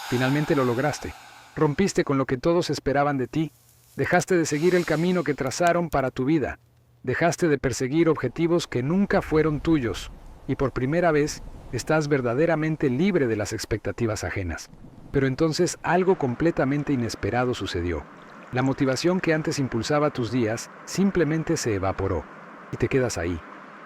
Finalmente lo lograste. Rompiste con lo que todos esperaban de ti. Dejaste de seguir el camino que trazaron para tu vida. Dejaste de perseguir objetivos que nunca fueron tuyos. Y por primera vez, estás verdaderamente libre de las expectativas ajenas. Pero entonces algo completamente inesperado sucedió. La motivación que antes impulsaba tus días simplemente se evaporó. Y te quedas ahí,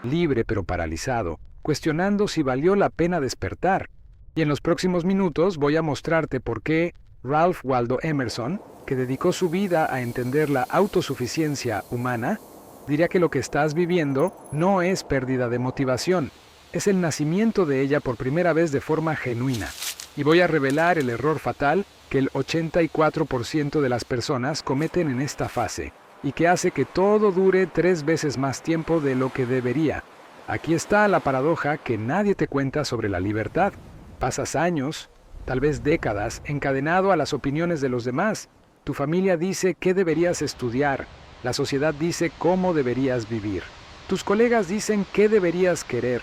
libre pero paralizado, cuestionando si valió la pena despertar. Y en los próximos minutos voy a mostrarte por qué Ralph Waldo Emerson, que dedicó su vida a entender la autosuficiencia humana, diría que lo que estás viviendo no es pérdida de motivación, es el nacimiento de ella por primera vez de forma genuina. Y voy a revelar el error fatal que el 84% de las personas cometen en esta fase, y que hace que todo dure 3 veces más tiempo de lo que debería. Aquí está la paradoja que nadie te cuenta sobre la libertad. Pasas años, tal vez décadas, encadenado a las opiniones de los demás. Tu familia dice qué deberías estudiar, la sociedad dice cómo deberías vivir. Tus colegas dicen qué deberías querer,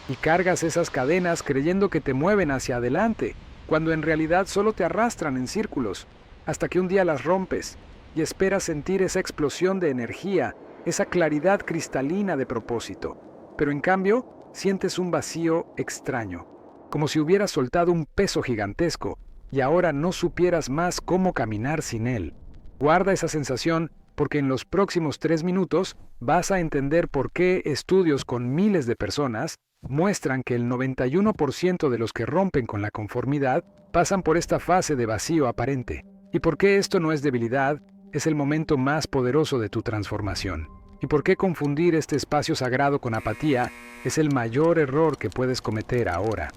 y cargas esas cadenas creyendo que te mueven hacia adelante, cuando en realidad solo te arrastran en círculos, hasta que un día las rompes, y esperas sentir esa explosión de energía, esa claridad cristalina de propósito. Pero en cambio, sientes un vacío extraño, como si hubieras soltado un peso gigantesco, y ahora no supieras más cómo caminar sin él. Guarda esa sensación, porque en los próximos 3 minutos vas a entender por qué estudios con miles de personas muestran que el 91% de los que rompen con la conformidad pasan por esta fase de vacío aparente. Y por qué esto no es debilidad, es el momento más poderoso de tu transformación. Y por qué confundir este espacio sagrado con apatía es el mayor error que puedes cometer ahora.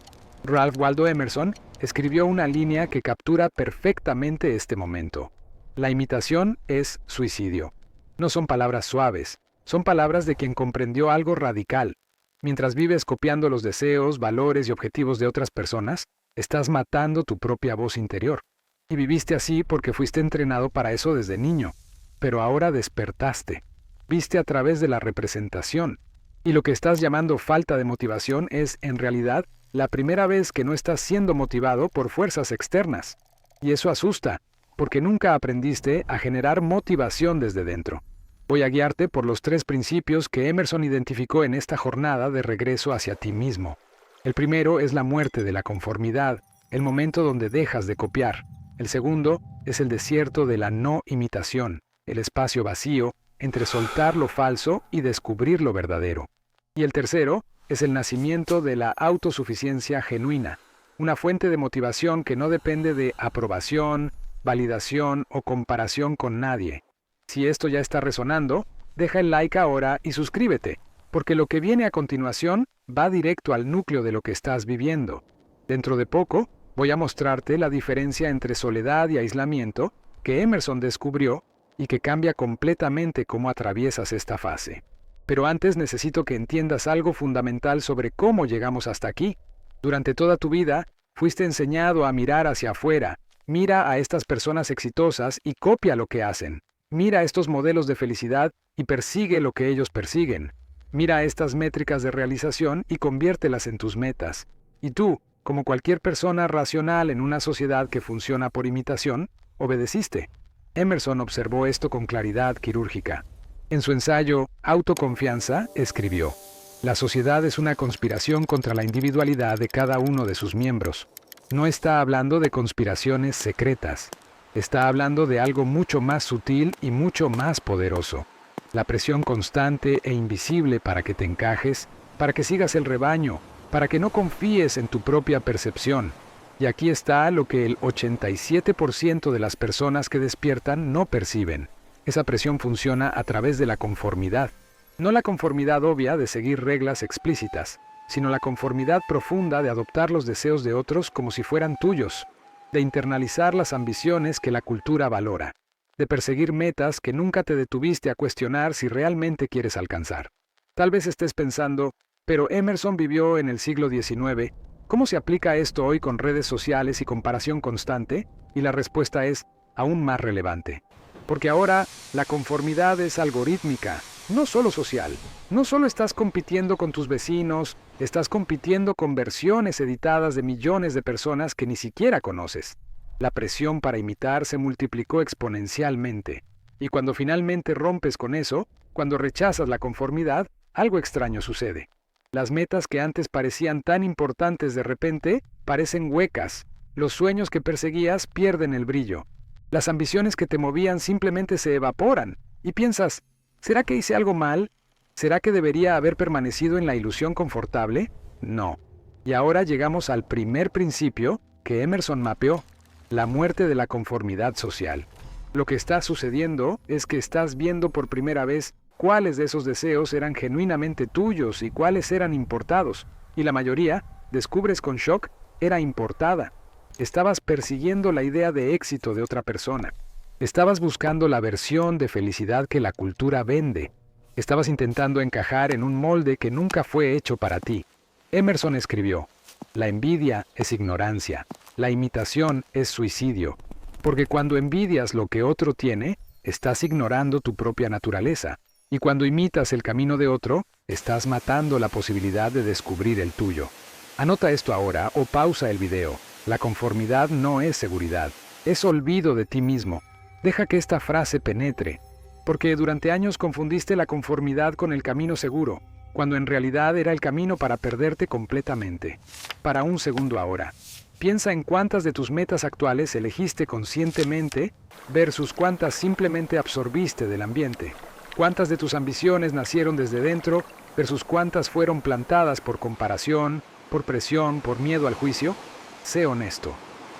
Ralph Waldo Emerson escribió una línea que captura perfectamente este momento. La imitación es suicidio. No son palabras suaves, son palabras de quien comprendió algo radical. Mientras vives copiando los deseos, valores y objetivos de otras personas, estás matando tu propia voz interior. Y viviste así porque fuiste entrenado para eso desde niño. Pero ahora despertaste. Viste a través de la representación. Y lo que estás llamando falta de motivación es, en realidad, la primera vez que no estás siendo motivado por fuerzas externas. Y eso asusta, porque nunca aprendiste a generar motivación desde dentro. Voy a guiarte por los 3 principios que Emerson identificó en esta jornada de regreso hacia ti mismo. El primero es la muerte de la conformidad, el momento donde dejas de copiar. El segundo es el desierto de la no imitación, el espacio vacío entre soltar lo falso y descubrir lo verdadero. Y el tercero es el nacimiento de la autosuficiencia genuina, una fuente de motivación que no depende de aprobación, validación o comparación con nadie. Si esto ya está resonando, deja el like ahora y suscríbete, porque lo que viene a continuación va directo al núcleo de lo que estás viviendo. Dentro de poco, voy a mostrarte la diferencia entre soledad y aislamiento que Emerson descubrió y que cambia completamente cómo atraviesas esta fase. Pero antes necesito que entiendas algo fundamental sobre cómo llegamos hasta aquí. Durante toda tu vida, fuiste enseñado a mirar hacia afuera. Mira a estas personas exitosas y copia lo que hacen. Mira a estos modelos de felicidad y persigue lo que ellos persiguen. Mira a estas métricas de realización y conviértelas en tus metas. Y tú, como cualquier persona racional en una sociedad que funciona por imitación, obedeciste. Emerson observó esto con claridad quirúrgica. En su ensayo Autoconfianza, escribió: la sociedad es una conspiración contra la individualidad de cada uno de sus miembros. No está hablando de conspiraciones secretas. Está hablando de algo mucho más sutil y mucho más poderoso. La presión constante e invisible para que te encajes, para que sigas el rebaño, para que no confíes en tu propia percepción. Y aquí está lo que el 87% de las personas que despiertan no perciben. Esa presión funciona a través de la conformidad. No la conformidad obvia de seguir reglas explícitas, sino la conformidad profunda de adoptar los deseos de otros como si fueran tuyos, de internalizar las ambiciones que la cultura valora, de perseguir metas que nunca te detuviste a cuestionar si realmente quieres alcanzar. Tal vez estés pensando, pero Emerson vivió en el siglo XIX, ¿cómo se aplica esto hoy con redes sociales y comparación constante? Y la respuesta es aún más relevante. Porque ahora la conformidad es algorítmica, no solo social. No solo estás compitiendo con tus vecinos, estás compitiendo con versiones editadas de millones de personas que ni siquiera conoces. La presión para imitar se multiplicó exponencialmente. Y cuando finalmente rompes con eso, cuando rechazas la conformidad, algo extraño sucede. Las metas que antes parecían tan importantes de repente parecen huecas. Los sueños que perseguías pierden el brillo. Las ambiciones que te movían simplemente se evaporan. Y piensas, ¿será que hice algo mal? ¿Será que debería haber permanecido en la ilusión confortable? No. Y ahora llegamos al primer principio que Emerson mapeó, la muerte de la conformidad social. Lo que está sucediendo es que estás viendo por primera vez cuáles de esos deseos eran genuinamente tuyos y cuáles eran importados. Y la mayoría, descubres con shock, era importada. Estabas persiguiendo la idea de éxito de otra persona. Estabas buscando la versión de felicidad que la cultura vende. Estabas intentando encajar en un molde que nunca fue hecho para ti. Emerson escribió, la envidia es ignorancia, la imitación es suicidio, porque cuando envidias lo que otro tiene, estás ignorando tu propia naturaleza, y cuando imitas el camino de otro, estás matando la posibilidad de descubrir el tuyo. Anota esto ahora o pausa el video. La conformidad no es seguridad, es olvido de ti mismo. Deja que esta frase penetre, porque durante años confundiste la conformidad con el camino seguro, cuando en realidad era el camino para perderte completamente. Para un segundo ahora, piensa en cuántas de tus metas actuales elegiste conscientemente versus cuántas simplemente absorbiste del ambiente. Cuántas de tus ambiciones nacieron desde dentro versus cuántas fueron plantadas por comparación, por presión, por miedo al juicio. Sé honesto,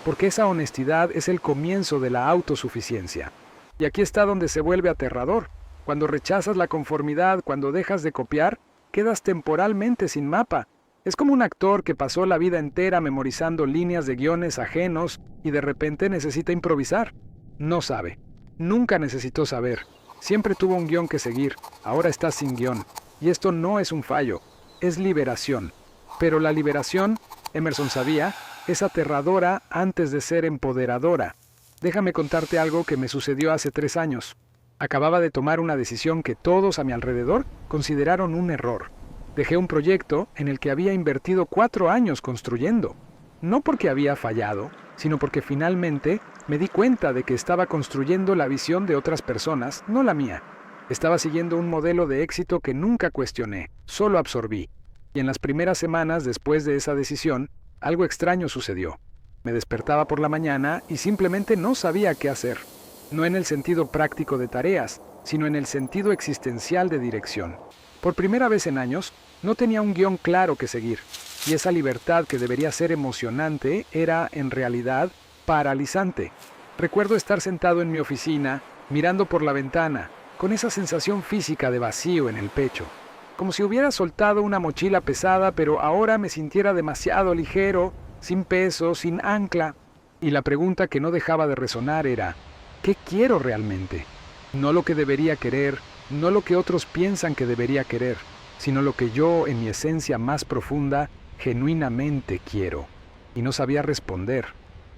porque esa honestidad es el comienzo de la autosuficiencia. Y aquí está donde se vuelve aterrador. Cuando rechazas la conformidad, cuando dejas de copiar, quedas temporalmente sin mapa. Es como un actor que pasó la vida entera memorizando líneas de guiones ajenos y de repente necesita improvisar. No sabe. Nunca necesitó saber. Siempre tuvo un guión que seguir. Ahora está sin guión. Y esto no es un fallo. Es liberación. Pero la liberación, Emerson sabía, es aterradora antes de ser empoderadora. Déjame contarte algo que me sucedió hace 3 años. Acababa de tomar una decisión que todos a mi alrededor consideraron un error. Dejé un proyecto en el que había invertido 4 años construyendo. No porque había fallado, sino porque finalmente me di cuenta de que estaba construyendo la visión de otras personas, no la mía. Estaba siguiendo un modelo de éxito que nunca cuestioné, solo absorbí. Y en las primeras semanas después de esa decisión, algo extraño sucedió. Me despertaba por la mañana y simplemente no sabía qué hacer. No en el sentido práctico de tareas, sino en el sentido existencial de dirección. Por primera vez en años, no tenía un guión claro que seguir, y esa libertad que debería ser emocionante era, en realidad, paralizante. Recuerdo estar sentado en mi oficina, mirando por la ventana, con esa sensación física de vacío en el pecho, como si hubiera soltado una mochila pesada, pero ahora me sintiera demasiado ligero, sin peso, sin ancla. Y la pregunta que no dejaba de resonar era, ¿qué quiero realmente? No lo que debería querer, no lo que otros piensan que debería querer, sino lo que yo, en mi esencia más profunda, genuinamente quiero. Y no sabía responder,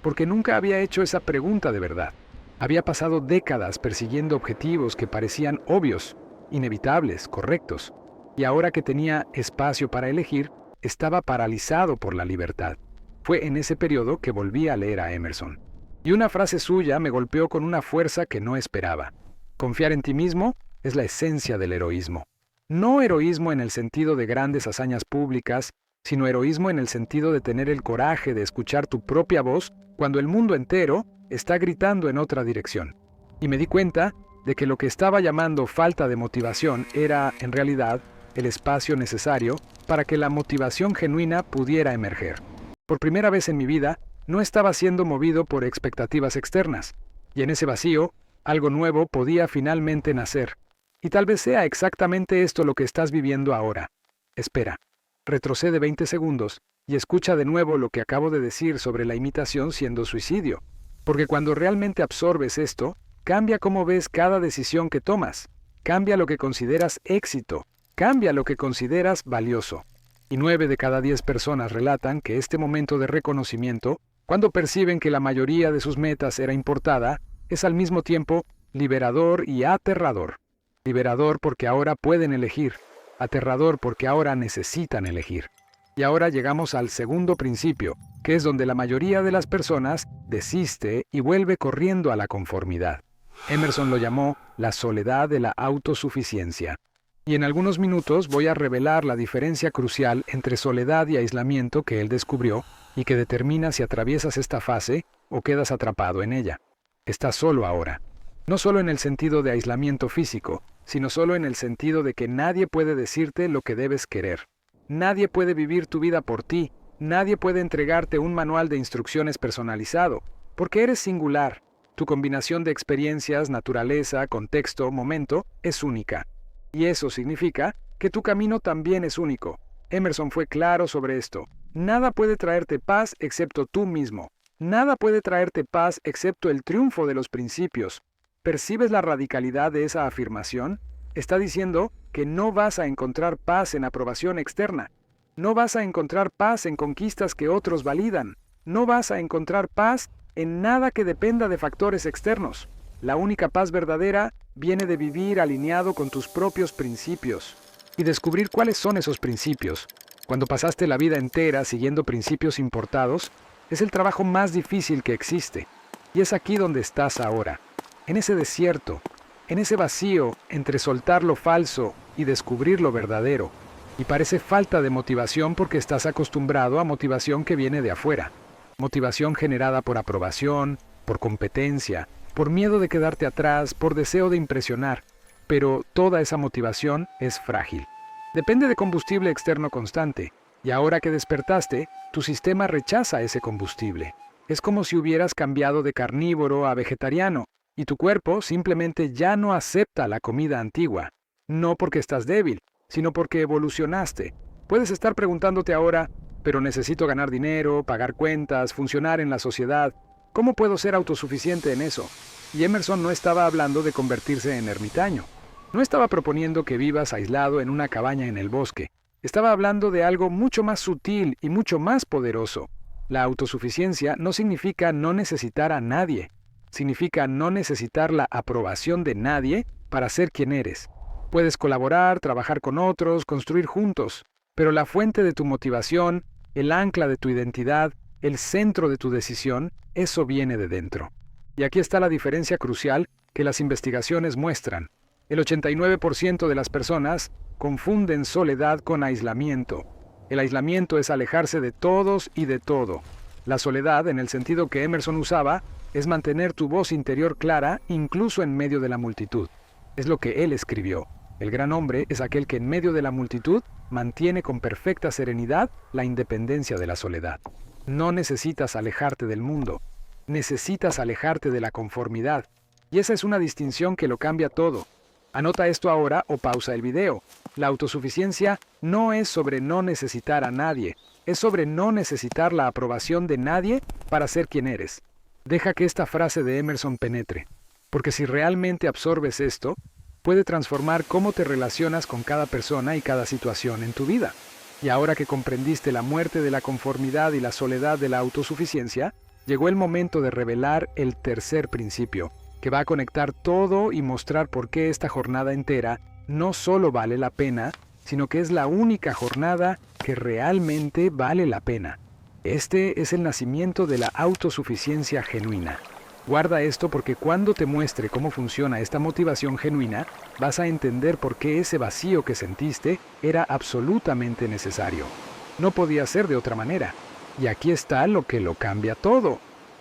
porque nunca había hecho esa pregunta de verdad. Había pasado décadas persiguiendo objetivos que parecían obvios, inevitables, correctos. Y ahora que tenía espacio para elegir, estaba paralizado por la libertad. Fue en ese periodo que volví a leer a Emerson. Y una frase suya me golpeó con una fuerza que no esperaba. Confiar en ti mismo es la esencia del heroísmo. No heroísmo en el sentido de grandes hazañas públicas, sino heroísmo en el sentido de tener el coraje de escuchar tu propia voz cuando el mundo entero está gritando en otra dirección. Y me di cuenta de que lo que estaba llamando falta de motivación era, en realidad, el espacio necesario para que la motivación genuina pudiera emerger. Por primera vez en mi vida, no estaba siendo movido por expectativas externas, y en ese vacío, algo nuevo podía finalmente nacer. Y tal vez sea exactamente esto lo que estás viviendo ahora. Espera, retrocede 20 segundos y escucha de nuevo lo que acabo de decir sobre la imitación siendo suicidio, porque cuando realmente absorbes esto, cambia cómo ves cada decisión que tomas, cambia lo que consideras éxito, cambia lo que consideras valioso. Y 9 de cada 10 personas relatan que este momento de reconocimiento, cuando perciben que la mayoría de sus metas era importada, es al mismo tiempo liberador y aterrador. Liberador porque ahora pueden elegir, aterrador porque ahora necesitan elegir. Y ahora llegamos al segundo principio, que es donde la mayoría de las personas desiste y vuelve corriendo a la conformidad. Emerson lo llamó la soledad de la autosuficiencia. Y en algunos minutos voy a revelar la diferencia crucial entre soledad y aislamiento que él descubrió y que determina si atraviesas esta fase o quedas atrapado en ella. Estás solo ahora. No solo en el sentido de aislamiento físico, sino solo en el sentido de que nadie puede decirte lo que debes querer. Nadie puede vivir tu vida por ti. Nadie puede entregarte un manual de instrucciones personalizado, porque eres singular. Tu combinación de experiencias, naturaleza, contexto, momento, es única. Y eso significa que tu camino también es único. Emerson fue claro sobre esto. Nada puede traerte paz excepto tú mismo. Nada puede traerte paz excepto el triunfo de los principios. ¿Percibes la radicalidad de esa afirmación? Está diciendo que no vas a encontrar paz en aprobación externa. No vas a encontrar paz en conquistas que otros validan. No vas a encontrar paz en nada que dependa de factores externos. La única paz verdadera viene de vivir alineado con tus propios principios y descubrir cuáles son esos principios. Cuando pasaste la vida entera siguiendo principios importados, es el trabajo más difícil que existe. Y es aquí donde estás ahora, en ese desierto, en ese vacío entre soltar lo falso y descubrir lo verdadero. Y parece falta de motivación porque estás acostumbrado a motivación que viene de afuera. Motivación generada por aprobación, por competencia, por miedo de quedarte atrás, por deseo de impresionar. Pero toda esa motivación es frágil. Depende de combustible externo constante. Y ahora que despertaste, tu sistema rechaza ese combustible. Es como si hubieras cambiado de carnívoro a vegetariano, y tu cuerpo simplemente ya no acepta la comida antigua. No porque estás débil, sino porque evolucionaste. Puedes estar preguntándote ahora, pero necesito ganar dinero, pagar cuentas, funcionar en la sociedad. ¿Cómo puedo ser autosuficiente en eso? Y Emerson no estaba hablando de convertirse en ermitaño. No estaba proponiendo que vivas aislado en una cabaña en el bosque. Estaba hablando de algo mucho más sutil y mucho más poderoso. La autosuficiencia no significa no necesitar a nadie. Significa no necesitar la aprobación de nadie para ser quien eres. Puedes colaborar, trabajar con otros, construir juntos, pero la fuente de tu motivación, el ancla de tu identidad, el centro de tu decisión, eso viene de dentro. Y aquí está la diferencia crucial que las investigaciones muestran. El 89% de las personas confunden soledad con aislamiento. El aislamiento es alejarse de todos y de todo. La soledad, en el sentido que Emerson usaba, es mantener tu voz interior clara incluso en medio de la multitud. Es lo que él escribió. El gran hombre es aquel que en medio de la multitud mantiene con perfecta serenidad la independencia de la soledad. No necesitas alejarte del mundo. Necesitas alejarte de la conformidad. Y esa es una distinción que lo cambia todo. Anota esto ahora o pausa el video. La autosuficiencia no es sobre no necesitar a nadie. Es sobre no necesitar la aprobación de nadie para ser quien eres. Deja que esta frase de Emerson penetre. Porque si realmente absorbes esto, puede transformar cómo te relacionas con cada persona y cada situación en tu vida. Y ahora que comprendiste la muerte de la conformidad y la soledad de la autosuficiencia, llegó el momento de revelar el tercer principio, que va a conectar todo y mostrar por qué esta jornada entera no solo vale la pena, sino que es la única jornada que realmente vale la pena. Este es el nacimiento de la autosuficiencia genuina. Guarda esto porque cuando te muestre cómo funciona esta motivación genuina, vas a entender por qué ese vacío que sentiste era absolutamente necesario. No podía ser de otra manera. Y aquí está lo que lo cambia todo.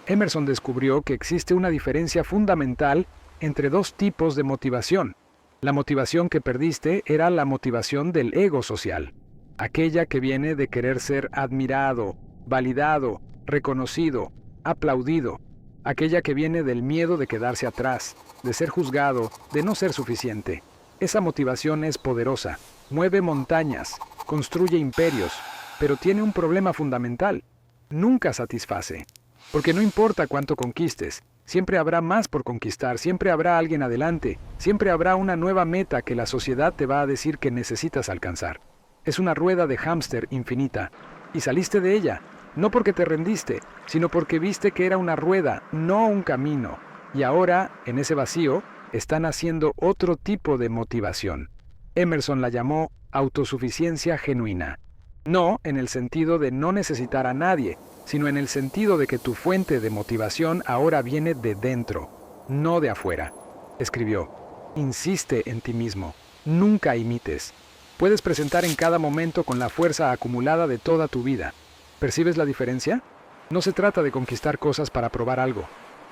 Emerson descubrió que existe una diferencia fundamental entre dos tipos de motivación. La motivación que perdiste era la motivación del ego social, aquella que viene de querer ser admirado, validado, reconocido, aplaudido, aquella que viene del miedo de quedarse atrás, de ser juzgado, de no ser suficiente. Esa motivación es poderosa, mueve montañas, construye imperios, pero tiene un problema fundamental: nunca satisface. Porque no importa cuánto conquistes, siempre habrá más por conquistar, siempre habrá alguien adelante, siempre habrá una nueva meta que la sociedad te va a decir que necesitas alcanzar. Es una rueda de hámster infinita, y saliste de ella, no porque te rendiste, sino porque viste que era una rueda, no un camino. Y ahora, en ese vacío, están haciendo otro tipo de motivación. Emerson la llamó autosuficiencia genuina. No en el sentido de no necesitar a nadie, sino en el sentido de que tu fuente de motivación ahora viene de dentro, no de afuera. Escribió: insiste en ti mismo, nunca imites. Puedes presentar en cada momento con la fuerza acumulada de toda tu vida. ¿Percibes la diferencia? No se trata de conquistar cosas para probar algo.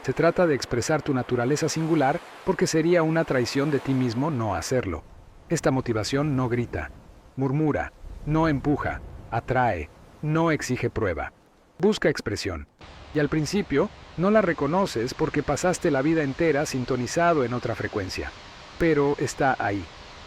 Se trata de expresar tu naturaleza singular, porque sería una traición de ti mismo no hacerlo. Esta motivación no grita, murmura, no empuja, atrae, no exige prueba. Busca expresión. Y al principio, no la reconoces porque pasaste la vida entera sintonizado en otra frecuencia. Pero está ahí.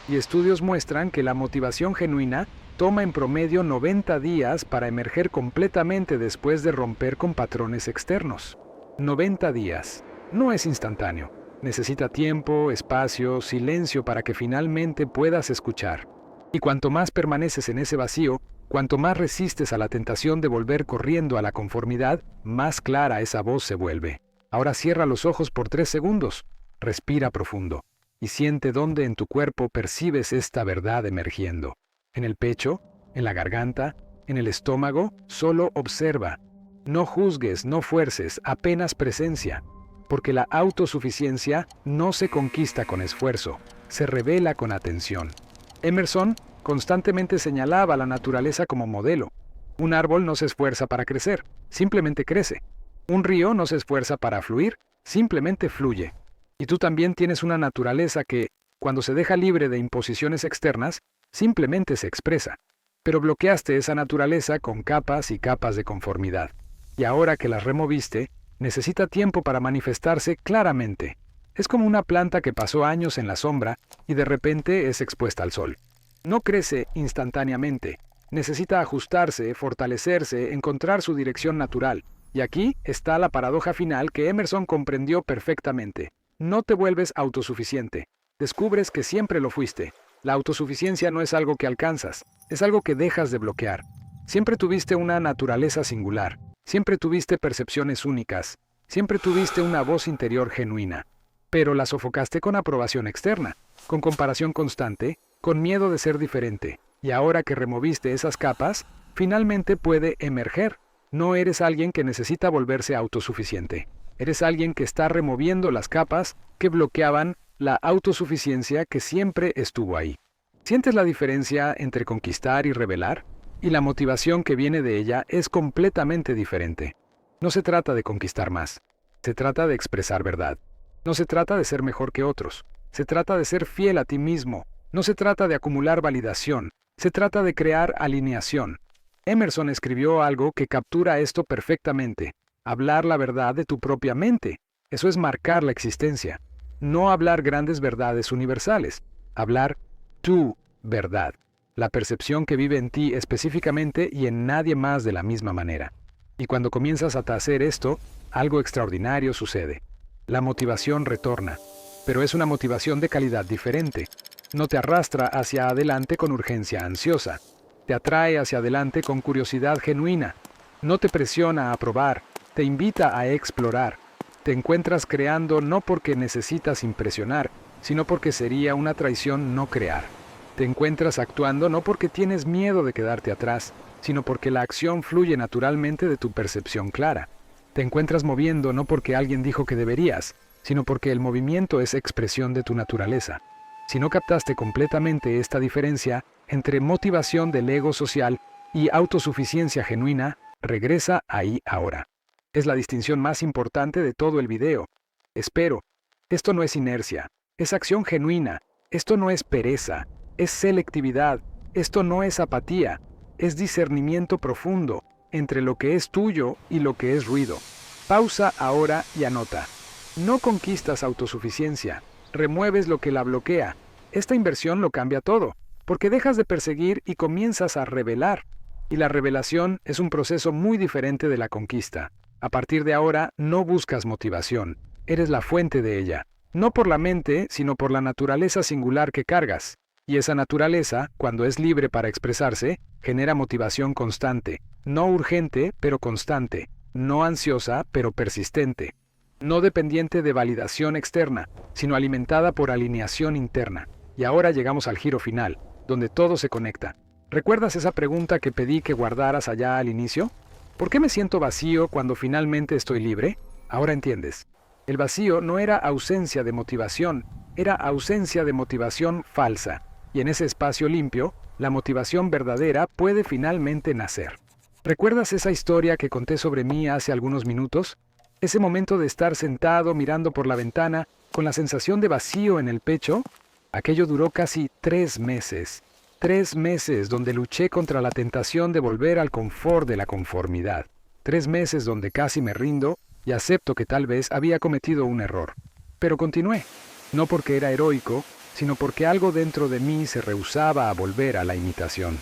Y estudios muestran que la motivación genuina toma en promedio 90 días para emerger completamente después de romper con patrones externos. 90 días. No es instantáneo. Necesita tiempo, espacio, silencio para que finalmente puedas escuchar. Y cuanto más permaneces en ese vacío, cuanto más resistes a la tentación de volver corriendo a la conformidad, más clara esa voz se vuelve. Ahora cierra los ojos por 3 segundos. Respira profundo. Y siente dónde en tu cuerpo percibes esta verdad emergiendo. En el pecho, en la garganta, en el estómago, solo observa. No juzgues, no fuerces, apenas presencia. Porque la autosuficiencia no se conquista con esfuerzo, se revela con atención. Emerson constantemente señalaba la naturaleza como modelo. Un árbol no se esfuerza para crecer, simplemente crece. Un río no se esfuerza para fluir, simplemente fluye. Y tú también tienes una naturaleza que, cuando se deja libre de imposiciones externas, simplemente se expresa. Pero bloqueaste esa naturaleza con capas y capas de conformidad. Y ahora que las removiste, necesita tiempo para manifestarse claramente. Es como una planta que pasó años en la sombra y de repente es expuesta al sol. No crece instantáneamente. Necesita ajustarse, fortalecerse, encontrar su dirección natural. Y aquí está la paradoja final que Emerson comprendió perfectamente. No te vuelves autosuficiente. Descubres que siempre lo fuiste. La autosuficiencia no es algo que alcanzas, es algo que dejas de bloquear. Siempre tuviste una naturaleza singular. Siempre tuviste percepciones únicas. Siempre tuviste una voz interior genuina. Pero la sofocaste con aprobación externa, con comparación constante, con miedo de ser diferente. Y ahora que removiste esas capas, finalmente puede emerger. No eres alguien que necesita volverse autosuficiente. Eres alguien que está removiendo las capas que bloqueaban la autosuficiencia que siempre estuvo ahí. ¿Sientes la diferencia entre conquistar y revelar? Y la motivación que viene de ella es completamente diferente. No se trata de conquistar más. Se trata de expresar verdad. No se trata de ser mejor que otros. Se trata de ser fiel a ti mismo. No se trata de acumular validación. Se trata de crear alineación. Emerson escribió algo que captura esto perfectamente. Hablar la verdad de tu propia mente. Eso es marcar la existencia. No hablar grandes verdades universales. Hablar tu verdad. La percepción que vive en ti específicamente y en nadie más de la misma manera. Y cuando comienzas a hacer esto, algo extraordinario sucede. La motivación retorna. Pero es una motivación de calidad diferente. No te arrastra hacia adelante con urgencia ansiosa. Te atrae hacia adelante con curiosidad genuina. No te presiona a probar. Te invita a explorar. Te encuentras creando no porque necesitas impresionar, sino porque sería una traición no crear. Te encuentras actuando no porque tienes miedo de quedarte atrás, sino porque la acción fluye naturalmente de tu percepción clara. Te encuentras moviendo no porque alguien dijo que deberías, sino porque el movimiento es expresión de tu naturaleza. Si no captaste completamente esta diferencia entre motivación del ego social y autosuficiencia genuina, regresa ahí ahora. Es la distinción más importante de todo el video. Espero. Esto no es inercia, es acción genuina. Esto no es pereza, es selectividad. Esto no es apatía, es discernimiento profundo entre lo que es tuyo y lo que es ruido. Pausa ahora y anota. No conquistas autosuficiencia, remueves lo que la bloquea. Esta inversión lo cambia todo, porque dejas de perseguir y comienzas a revelar. Y la revelación es un proceso muy diferente de la conquista. A partir de ahora, no buscas motivación, eres la fuente de ella. No por la mente, sino por la naturaleza singular que cargas. Y esa naturaleza, cuando es libre para expresarse, genera motivación constante. No urgente, pero constante. No ansiosa, pero persistente. No dependiente de validación externa, sino alimentada por alineación interna. Y ahora llegamos al giro final, donde todo se conecta. ¿Recuerdas esa pregunta que pedí que guardaras allá al inicio? ¿Por qué me siento vacío cuando finalmente estoy libre? Ahora entiendes. El vacío no era ausencia de motivación, era ausencia de motivación falsa. Y en ese espacio limpio, la motivación verdadera puede finalmente nacer. ¿Recuerdas esa historia que conté sobre mí hace algunos minutos? Ese momento de estar sentado mirando por la ventana con la sensación de vacío en el pecho. Aquello duró casi 3 meses. 3 meses donde luché contra la tentación de volver al confort de la conformidad. 3 meses donde casi me rindo y acepto que tal vez había cometido un error. Pero continué, no porque era heroico, sino porque algo dentro de mí se rehusaba a volver a la imitación.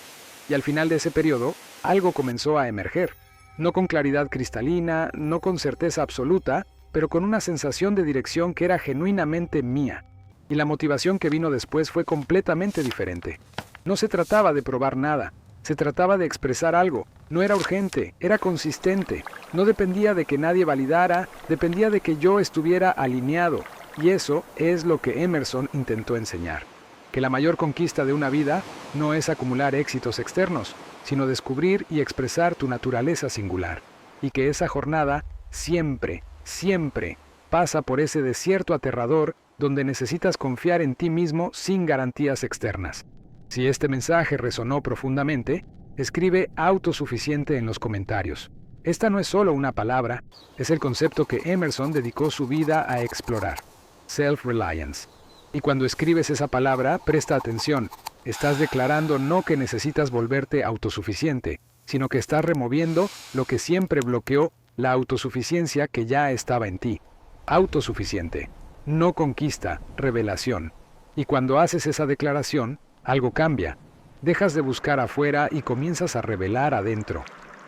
Y al final de ese periodo, algo comenzó a emerger. No con claridad cristalina, no con certeza absoluta, pero con una sensación de dirección que era genuinamente mía. Y la motivación que vino después fue completamente diferente. No se trataba de probar nada, se trataba de expresar algo. No era urgente, era consistente. No dependía de que nadie validara, dependía de que yo estuviera alineado. Y eso es lo que Emerson intentó enseñar. Que la mayor conquista de una vida no es acumular éxitos externos, sino descubrir y expresar tu naturaleza singular. Y que esa jornada siempre, siempre pasa por ese desierto aterrador donde necesitas confiar en ti mismo sin garantías externas. Si este mensaje resonó profundamente, escribe autosuficiente en los comentarios. Esta no es solo una palabra, es el concepto que Emerson dedicó su vida a explorar. Self-reliance. Y cuando escribes esa palabra, presta atención. Estás declarando no que necesitas volverte autosuficiente, sino que estás removiendo lo que siempre bloqueó la autosuficiencia que ya estaba en ti. Autosuficiente. No conquista, revelación. Y cuando haces esa declaración, algo cambia. Dejas de buscar afuera y comienzas a revelar adentro.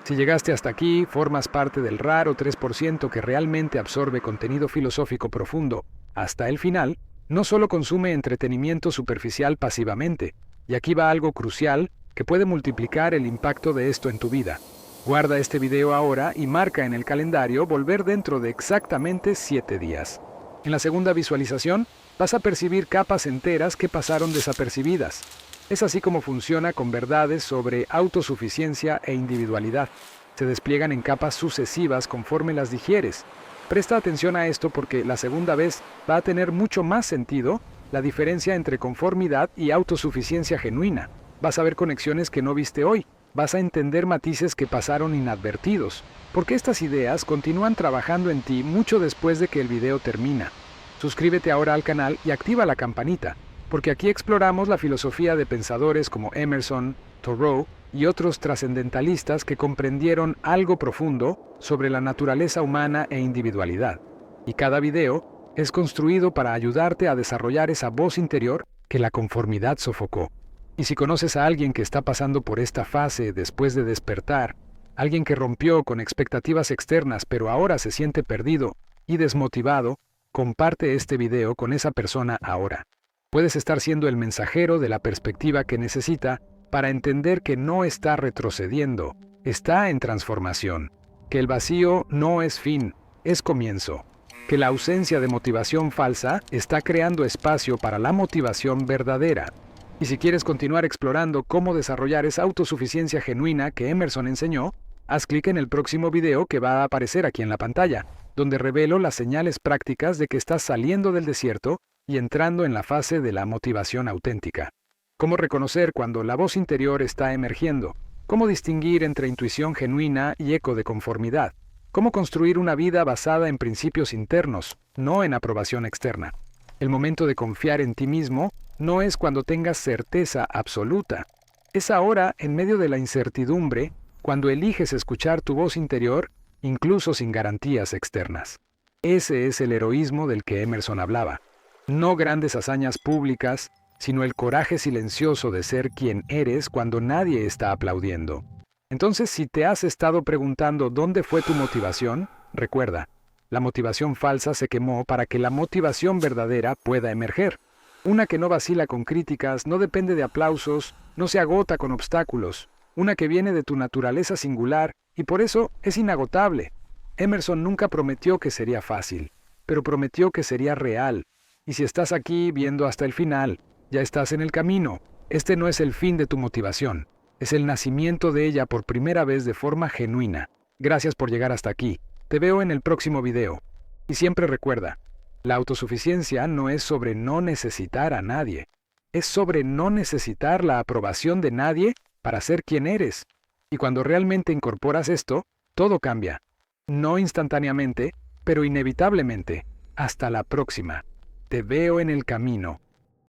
Si llegaste hasta aquí, formas parte del raro 3% que realmente absorbe contenido filosófico profundo. Hasta el final, no solo consume entretenimiento superficial pasivamente. Y aquí va algo crucial que puede multiplicar el impacto de esto en tu vida. Guarda este video ahora y marca en el calendario volver dentro de exactamente 7 días. En la segunda visualización, vas a percibir capas enteras que pasaron desapercibidas. Es así como funciona con verdades sobre autosuficiencia e individualidad. Se despliegan en capas sucesivas conforme las digieres. Presta atención a esto porque la segunda vez va a tener mucho más sentido la diferencia entre conformidad y autosuficiencia genuina. Vas a ver conexiones que no viste hoy. Vas a entender matices que pasaron inadvertidos. Porque estas ideas continúan trabajando en ti mucho después de que el video termina. Suscríbete ahora al canal y activa la campanita, porque aquí exploramos la filosofía de pensadores como Emerson, Thoreau y otros trascendentalistas que comprendieron algo profundo sobre la naturaleza humana e individualidad. Y cada video es construido para ayudarte a desarrollar esa voz interior que la conformidad sofocó. Y si conoces a alguien que está pasando por esta fase después de despertar, alguien que rompió con expectativas externas pero ahora se siente perdido y desmotivado, comparte este video con esa persona ahora. Puedes estar siendo el mensajero de la perspectiva que necesita para entender que no está retrocediendo, está en transformación, que el vacío no es fin, es comienzo, que la ausencia de motivación falsa está creando espacio para la motivación verdadera. Y si quieres continuar explorando cómo desarrollar esa autosuficiencia genuina que Emerson enseñó, haz clic en el próximo video que va a aparecer aquí en la pantalla, donde revelo las señales prácticas de que estás saliendo del desierto y entrando en la fase de la motivación auténtica. Cómo reconocer cuando la voz interior está emergiendo, cómo distinguir entre intuición genuina y eco de conformidad, cómo construir una vida basada en principios internos, no en aprobación externa. El momento de confiar en ti mismo no es cuando tengas certeza absoluta. Es ahora, en medio de la incertidumbre, cuando eliges escuchar tu voz interior, incluso sin garantías externas. Ese es el heroísmo del que Emerson hablaba. No grandes hazañas públicas, sino el coraje silencioso de ser quien eres cuando nadie está aplaudiendo. Entonces, si te has estado preguntando dónde fue tu motivación, recuerda, la motivación falsa se quemó para que la motivación verdadera pueda emerger. Una que no vacila con críticas, no depende de aplausos, no se agota con obstáculos. Una que viene de tu naturaleza singular y por eso es inagotable. Emerson nunca prometió que sería fácil, pero prometió que sería real. Y si estás aquí viendo hasta el final, ya estás en el camino. Este no es el fin de tu motivación, es el nacimiento de ella por primera vez de forma genuina. Gracias por llegar hasta aquí. Te veo en el próximo video. Y siempre recuerda, la autosuficiencia no es sobre no necesitar a nadie. Es sobre no necesitar la aprobación de nadie para ser quien eres. Y cuando realmente incorporas esto, todo cambia. No instantáneamente, pero inevitablemente. Hasta la próxima. Te veo en el camino.